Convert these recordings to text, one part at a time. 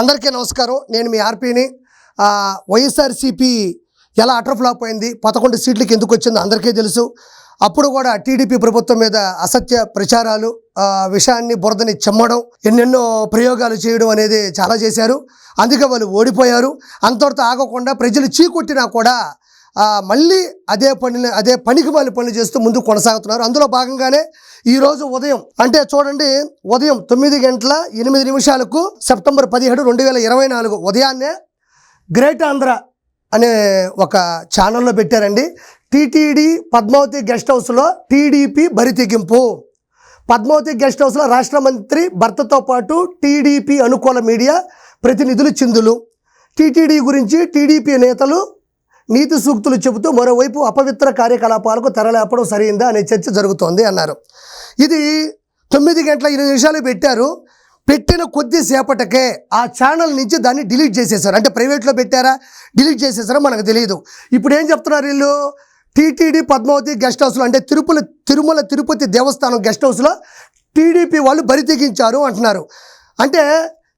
అందరికీ నమస్కారం. నేను మీ ఆర్పీని. వైఎస్ఆర్సీపీ ఎలా అటర్ఫ్లాప్ అయింది, 11 సీట్లకి ఎందుకు వచ్చిందో అందరికీ తెలుసు. అప్పుడు కూడా టీడీపీ ప్రభుత్వం మీద అసత్య ప్రచారాలు, విషయాన్ని బురదని చెమ్మడం, ఎన్నెన్నో ప్రయోగాలు చేయడం అనేది చాలా చేశారు. అందుకే వాళ్ళు ఓడిపోయారు. అంతటితో ఆగకుండా ప్రజలు చీకొట్టినా కూడా మళ్ళీ అదే పనికి వాళ్ళ పనులు చేస్తూ ముందుకు కొనసాగుతున్నారు. అందులో భాగంగానే ఈరోజు ఉదయం, అంటే చూడండి, ఉదయం 9:08 సెప్టెంబర్ 17, 2024 ఉదయాన్నే గ్రేట్ ఆంధ్ర అనే ఒక ఛానల్లో పెట్టారండి. టీటీడీ పద్మావతి గెస్ట్ హౌస్లో టీడీపీ బరితెగింపు. పద్మావతి గెస్ట్ హౌస్లో రాష్ట్ర మంత్రి భర్తతో పాటు టీడీపీ అనుకూల మీడియా ప్రతినిధులు చిందులు. టీటీడీ గురించి టీడీపీ నేతలు నీతి సూక్తులు చెబుతూ మరోవైపు అపవిత్ర కార్యకలాపాలకు తెరలేపడం సరైందా అనే చర్చ జరుగుతోంది అన్నారు. ఇది 9:08 పెట్టారు. పెట్టిన కొద్దిసేపటికే ఆ ఛానల్ నుంచి దాన్ని డిలీట్ చేసేసారు. అంటే ప్రైవేట్లో పెట్టారా, డిలీట్ చేసేసారో మనకు తెలియదు. ఇప్పుడు ఏం చెప్తున్నారు వీళ్ళు? టీటీడీ పద్మావతి గెస్ట్ హౌస్లో, అంటే తిరుమల తిరుపతి దేవస్థానం గెస్ట్ హౌస్లో టీడీపీ వాళ్ళు బరి తెగించారు అంటున్నారు. అంటే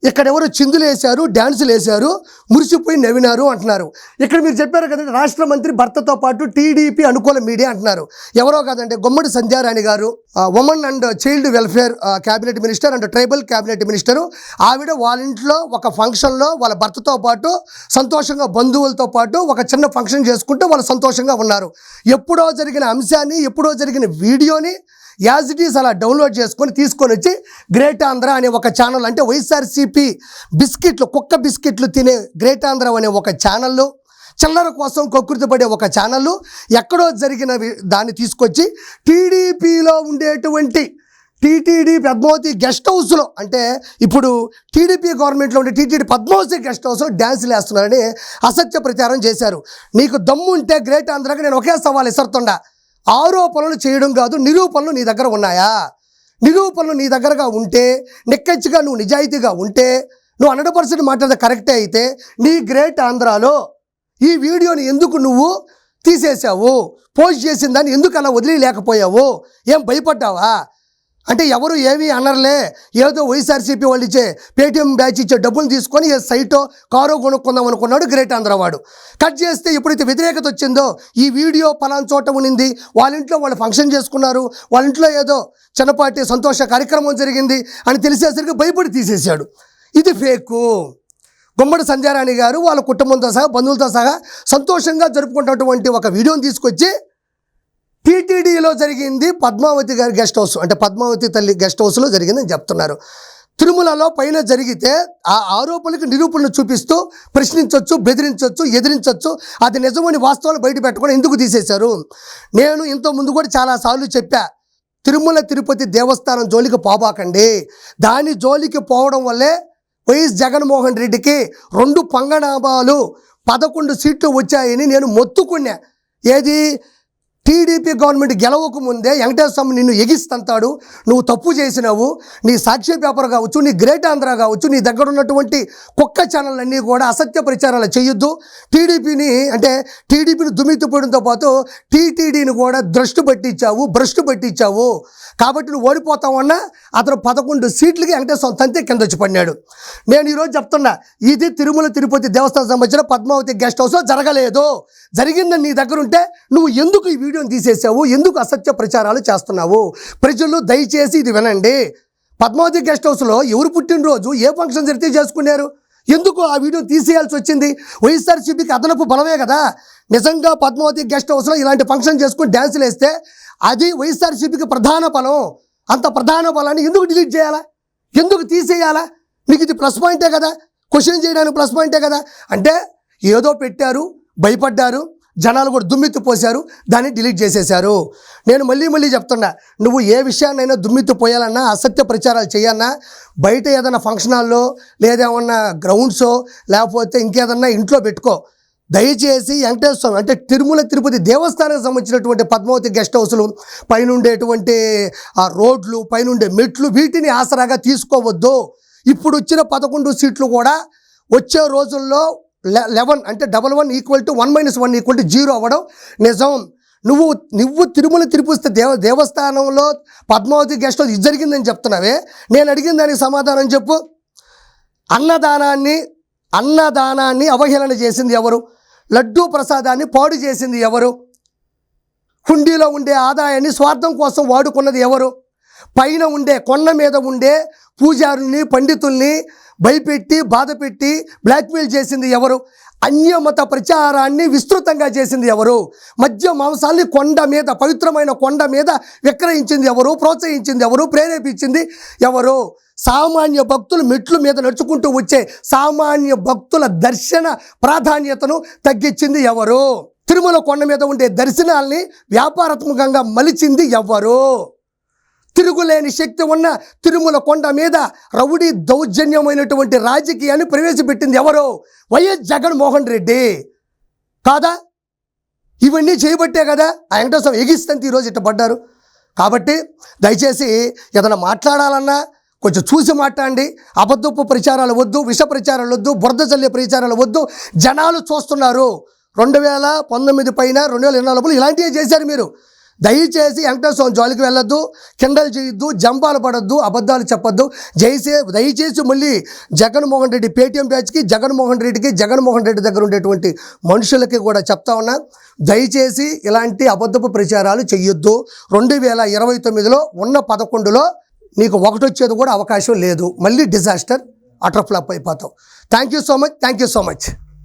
ఇక్కడ ఎవరు చిందులు వేశారు, డ్యాన్సులు వేశారు, మురిసిపోయి నవ్వినారు అంటున్నారు. ఇక్కడ మీరు చెప్పారు కదండి, రాష్ట్ర మంత్రి భర్తతో పాటు టీడీపీ అనుకూల మీడియా అంటున్నారు. ఎవరో కాదంటే గుమ్మడి సంధ్యారాణి గారు, women and child welfare cabinet minister and tribal cabinet minister. ఆవిడ వాళ్ళ ఇంట్లో ఒక ఫంక్షన్లో వాళ్ళ భర్తతో పాటు సంతోషంగా, బంధువులతో పాటు ఒక చిన్న ఫంక్షన్ చేసుకుంటూ వాళ్ళు సంతోషంగా ఉన్నారు. ఎప్పుడో జరిగిన అంశాన్ని, ఎప్పుడో జరిగిన వీడియోని యాజ్ ఇట్ ఈస్ అలా డౌన్లోడ్ చేసుకొని తీసుకొని వచ్చి గ్రేట్ ఆంధ్ర అనే ఒక ఛానల్, అంటే వైఎస్ఆర్సీపీ బిస్కెట్లు, కుక్క బిస్కెట్లు తినే గ్రేట్ ఆంధ్ర అనే ఒక ఛానల్లో, చిల్లర కోసం కకృతిపడే ఒక ఛానళ్ళు, ఎక్కడో జరిగిన దాన్ని తీసుకొచ్చి టీడీపీలో ఉండేటువంటి టీటీడీ పద్మావతి గెస్ట్ హౌస్లో, అంటే ఇప్పుడు టీడీపీ గవర్నమెంట్లో ఉండే టీటీడీ పద్మావతి గెస్ట్ హౌస్లో డ్యాన్సులు వేస్తున్నారని అసత్య ప్రచారం చేశారు. నీకు దమ్ము ఉంటే గ్రేట్ ఆంధ్రాకి నేను ఒకే సవాల్ ఇస్తున్నా, ఆరోపణలు చేయడం కాదు, నిరూపణలు నీ దగ్గర ఉన్నాయా? నిరూపణలు నీ దగ్గరగా ఉంటే, నిక్కచ్చిగా నువ్వు నిజాయితీగా ఉంటే, నువ్వు 100% మాట్లాడితే కరెక్టే అయితే, నీ గ్రేట్ ఆంధ్రాలో ఈ వీడియోని ఎందుకు నువ్వు తీసేసావు? పోస్ట్ చేసిన దాన్ని ఎందుకు అలా వదిలేయలేకపోయావు? ఏం భయపడ్డావా? అంటే ఎవరు ఏమీ అనర్లే, ఏదో వైఎస్ఆర్సీపీ వాళ్ళు ఇచ్చే పేటీఎం బ్యాచ్ ఇచ్చే డబ్బులు తీసుకొని ఏ సైటో కారో కొనుక్కుందాం అనుకున్నాడు గ్రేట్ ఆంధ్ర వాడు. కట్ చేస్తే ఎప్పుడైతే వ్యతిరేకత వచ్చిందో, ఈ వీడియో పలానా చోట ఉన్నింది, వాళ్ళ ఇంట్లో వాళ్ళు ఫంక్షన్ చేసుకున్నారు, వాళ్ళ ఇంట్లో ఏదో చిన్నపాటి సంతోష కార్యక్రమం జరిగింది అని తెలిసేసరికి భయపడి తీసేశాడు. ఇది ఫేకు. గుమ్మడి సంధ్యారాణి గారు వాళ్ళ కుటుంబంతో సహా, బంధువులతో సహా సంతోషంగా జరుపుకున్నటువంటి ఒక వీడియోని తీసుకొచ్చి టీటీడీలో జరిగింది పద్మావతి గారి గెస్ట్ హౌస్, అంటే పద్మావతి తల్లి గెస్ట్ హౌస్లో జరిగిందని చెప్తున్నారు. తిరుమలలో పైన జరిగితే ఆ ఆరోపణలకు నిరూపణలు చూపిస్తూ ప్రశ్నించవచ్చు, బెదిరించవచ్చు, ఎదిరించవచ్చు. అది నిజమని వాస్తవాలు బయట పెట్టకుండా ఎందుకు తీసేశారు? నేను ఇంత ముందు కూడా చాలాసార్లు చెప్పా, తిరుమల తిరుపతి దేవస్థానం జోలికి పోబాకండి. దాని జోలికి పోవడం వల్లే వైఎస్ జగన్మోహన్ రెడ్డికి 2 పంగనామాలు 11 సీట్లు వచ్చాయని నేను మొత్తుకున్నా. ఏది? టీడీపీ గవర్నమెంట్ గెలవకు ముందే వెంకటేశ్వర స్వామి నిన్ను ఎగిస్తంతాడు, నువ్వు తప్పు చేసినావు, నీ సాక్షి పేపర్ కావచ్చు, నీ గ్రేట్ ఆంధ్ర కావచ్చు, నీ దగ్గర ఉన్నటువంటి కుక్క ఛానళ్ళన్నీ కూడా అసత్య ప్రచారాలు చేయొద్దు. టీడీపీని దుమ్మెత్తిపోవడంతో పాటు టీటీడీని కూడా భ్రష్టు పట్టించావు. కాబట్టి నువ్వు ఓడిపోతావన్నా అతను 11 సీట్లకి వెంకటేశ్వర స్వామి తంతే కింద వచ్చి పడినాడు. నేను ఈరోజు చెప్తున్నా, ఇది తిరుమల తిరుపతి దేవస్థానం సంబంధించిన పద్మావతి గెస్ట్ హౌస్లో జరగలేదు. జరిగిందని నీ దగ్గర ఉంటే నువ్వు ఎందుకు ఈ వీడియోని తీసేసావు? ఎందుకు అసత్య ప్రచారాలు చేస్తున్నావు? ప్రజలు దయచేసి ఇది వినండి. పద్మావతి గెస్ట్ హౌస్లో ఎవరు పుట్టినరోజు, ఏ ఫంక్షన్ జరిగితే చేసుకున్నారు? ఎందుకు ఆ వీడియోని తీసేయాల్సి వచ్చింది? వైఎస్ఆర్సీపీకి అదనపు బలమే కదా. నిజంగా పద్మావతి గెస్ట్ హౌస్లో ఇలాంటి ఫంక్షన్ చేసుకుని డ్యాన్సులు వేస్తే అది వైఎస్ఆర్సీపీకి ప్రధాన బలం. అంత ప్రధాన బలాన్ని ఎందుకు డిలీట్ చేయాలా? ఎందుకు తీసేయాలా? మీకు ఇది ప్లస్ పాయింటే కదా, క్వశ్చన్ చేయడానికి ప్లస్ పాయింటే కదా. అంటే ఏదో పెట్టారు, భయపడ్డారు, జనాలు కూడా దుమ్మెత్తి పోశారు, దాన్ని డిలీట్ చేసేశారు. నేను మళ్ళీ చెప్తున్నా, నువ్వు ఏ విషయాన్నైనా దుమ్మెత్తి పోయాలన్నా, అసత్య ప్రచారాలు చేయాలన్నా, బయట ఏదైనా ఫంక్షన్ హాల్లో లేదా ఏమన్నా గ్రౌండ్సో లేకపోతే ఇంకేదన్నా ఇంట్లో పెట్టుకో. దయచేసి వెంకటేశ్వర స్వామి, అంటే తిరుమల తిరుపతి దేవస్థానానికి సంబంధించినటువంటి పద్మావతి గెస్ట్ హౌస్లు, పైన ఉండేటువంటి ఆ రోడ్లు, పైన ఉండే మెట్లు, వీటిని ఆసరాగా తీసుకోవద్దు. ఇప్పుడు వచ్చిన 11 సీట్లు కూడా వచ్చే రోజుల్లో 11, అంటే 11 = 1 - 1 = 0 అవ్వడం నిజం. నువ్వు తిరుమల తిరుపతి దేవస్థానంలో పద్మావతి గెస్ట్ హౌస్ ఇది జరిగిందని చెప్తున్నావే, నేను అడిగిన దానికి సమాధానం చెప్పు. అన్నదానాన్ని అవహేళన చేసింది ఎవరు? లడ్డూ ప్రసాదాన్ని పాడు చేసింది ఎవరు? హుండీలో ఉండే ఆదాయాన్ని స్వార్థం కోసం వాడుకున్నది ఎవరు? పైన ఉండే కొండ మీద ఉండే పూజారుల్ని పండితుల్ని భయపెట్టి బాధపెట్టి బ్లాక్మెయిల్ చేసింది ఎవరు? అన్యమత ప్రచారాన్ని విస్తృతంగా చేసింది ఎవరు? మద్య మాంసాల్ని కొండ మీద, పవిత్రమైన కొండ మీద విక్రయించింది ఎవరు? ప్రోత్సహించింది ఎవరు? ప్రేరేపించింది ఎవరు? సామాన్య భక్తులు మెట్లు మీద నడుచుకుంటూ వచ్చే సామాన్య భక్తుల దర్శన ప్రాధాన్యతను తగ్గించింది ఎవరు? తిరుమల కొండ మీద ఉండే దర్శనాల్ని వ్యాపారాత్మకంగా మలిచింది ఎవరు? తిరుగులేని శక్తి ఉన్న తిరుమల కొండ మీద రౌడీ దౌర్జన్యమైనటువంటి రాజకీయాన్ని ప్రవేశపెట్టింది ఎవరు? వైఎస్ జగన్మోహన్ రెడ్డి కాదా? ఇవన్నీ చేయబట్టే కదా ఆ వెంకటేశ్వర ఎగిస్తంత ఈరోజు ఇట్ట పడ్డారు. కాబట్టి దయచేసి ఏదైనా మాట్లాడాలన్నా కొంచెం చూసి మాట్లాడండి. అబద్ధపు ప్రచారాలు వద్దు, విష ప్రచారాలు వద్దు, బురద చల్లే ప్రచారాలు వద్దు. జనాలు చూస్తున్నారు. 2019 పైన 2024 ఇలాంటివే చేశారు మీరు. దయచేసి వెంకటేశ్వర జోలికి వెళ్ళొద్దు, కిండలు చేయొద్దు, జంపాలు పడొద్దు, అబద్ధాలు చెప్పొద్దు. దయచేసి మళ్ళీ జగన్మోహన్ రెడ్డి పేటీఎం బ్యాచ్కి, జగన్మోహన్ రెడ్డి దగ్గర ఉండేటువంటి మనుషులకి కూడా చెప్తా ఉన్నా, దయచేసి ఇలాంటి అబద్ధపు ప్రచారాలు చెయ్యొద్దు. 2029లో ఉన్న 11లో నీకు ఒకటి వచ్చేది కూడా అవకాశం లేదు. మళ్ళీ డిజాస్టర్, అటర్ ఫ్లాప్ అయిపోతావు. Thank you so much.